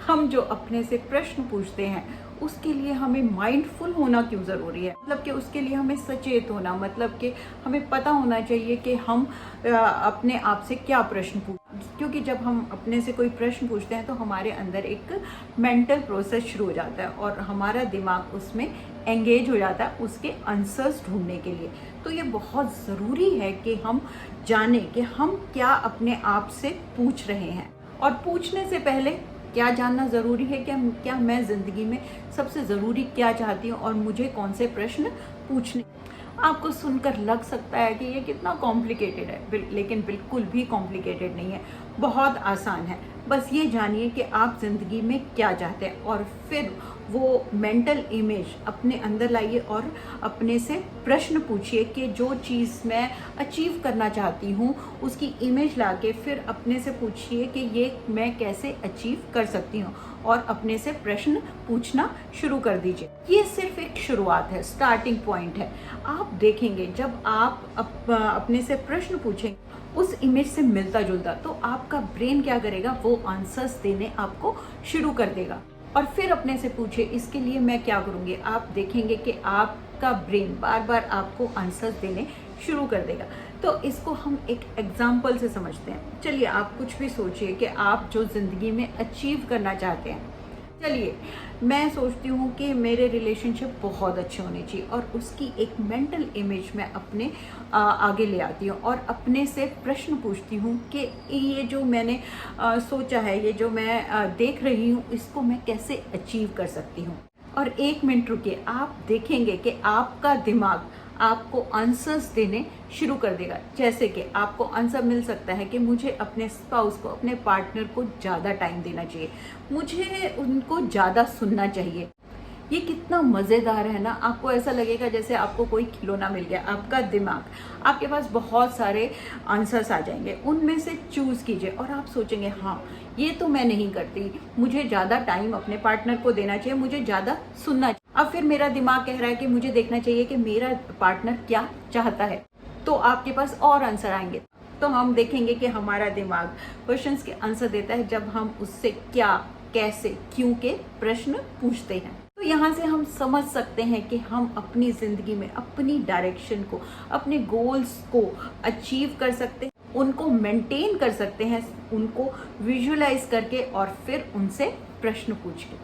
हम जो अपने से प्रश्न पूछते हैं उसके लिए हमें माइंडफुल होना क्यों ज़रूरी है, मतलब कि उसके लिए हमें सचेत होना, मतलब कि हमें पता होना चाहिए कि हम अपने आप से क्या प्रश्न पूछ, क्योंकि जब हम अपने से कोई प्रश्न पूछते हैं तो हमारे अंदर एक मेंटल प्रोसेस शुरू हो जाता है और हमारा दिमाग उसमें एंगेज हो जाता है उसके आंसर्स ढूंढने के लिए। तो ये बहुत ज़रूरी है कि हम जानें कि हम क्या अपने आप से पूछ रहे हैं, और पूछने से पहले क्या जानना ज़रूरी है, क्या मैं ज़िंदगी में सबसे ज़रूरी क्या चाहती हूँ और मुझे कौन से प्रश्न पूछने। आपको सुनकर लग सकता है कि ये कितना कॉम्प्लिकेटेड है, लेकिन बिल्कुल भी कॉम्प्लिकेटेड नहीं है, बहुत आसान है। बस ये जानिए कि आप ज़िंदगी में क्या चाहते हैं और फिर वो मेंटल इमेज अपने अंदर लाइए और अपने से प्रश्न पूछिए कि जो चीज़ मैं अचीव करना चाहती हूँ उसकी इमेज लाके फिर अपने से पूछिए कि ये मैं कैसे अचीव कर सकती हूँ, और अपने से प्रश्न पूछना शुरू कर दीजिए। ये सिर्फ एक शुरुआत है, स्टार्टिंग पॉइंट है। आप देखेंगे जब आप अपने से प्रश्न पूछेंगे उस इमेज से मिलता जुलता, तो आपका ब्रेन क्या करेगा, वो आंसर्स देने आपको शुरू कर देगा। और फिर अपने से पूछे इसके लिए मैं क्या करूँगी, आप देखेंगे कि आपका ब्रेन बार बार आपको आंसर्स देने शुरू कर देगा। तो इसको हम एक एग्जाम्पल से समझते हैं। चलिए आप कुछ भी सोचिए कि आप जो ज़िंदगी में अचीव करना चाहते हैं। चलिए मैं सोचती हूँ कि मेरे रिलेशनशिप बहुत अच्छे होने चाहिए और उसकी एक मेंटल इमेज मैं अपने आगे ले आती हूँ और अपने से प्रश्न पूछती हूँ कि ये जो मैंने सोचा है, ये जो मैं देख रही हूँ, इसको मैं कैसे अचीव कर सकती हूँ। और एक मिनट रुकिए, आप देखेंगे कि आपका दिमाग आपको आंसर्स देने शुरू कर देगा। जैसे कि आपको आंसर मिल सकता है कि मुझे अपने स्पाउस को, अपने पार्टनर को ज़्यादा टाइम देना चाहिए, मुझे उनको ज़्यादा सुनना चाहिए। ये कितना मज़ेदार है ना, आपको ऐसा लगेगा जैसे आपको कोई खिलौना मिल गया। आपका दिमाग, आपके पास बहुत सारे आंसर्स आ जाएंगे, उनमें से चूज़ कीजिए और आप सोचेंगे हाँ ये तो मैं नहीं करती, मुझे ज़्यादा टाइम अपने पार्टनर को देना चाहिए, मुझे ज़्यादा सुनना चाहिए। अब फिर मेरा दिमाग कह रहा है कि मुझे देखना चाहिए कि मेरा पार्टनर क्या चाहता है, तो आपके पास और आंसर आएंगे। तो हम देखेंगे कि हमारा दिमाग क्वेश्चंस के आंसर देता है जब हम उससे क्या, कैसे, क्यों के प्रश्न पूछते हैं। तो यहाँ से हम समझ सकते हैं कि हम अपनी ज़िंदगी में अपनी डायरेक्शन को, अपने गोल्स को अचीव कर सकते हैं, उनको मेंटेन कर सकते हैं, उनको विजुअलाइज करके और फिर उनसे प्रश्न पूछ के।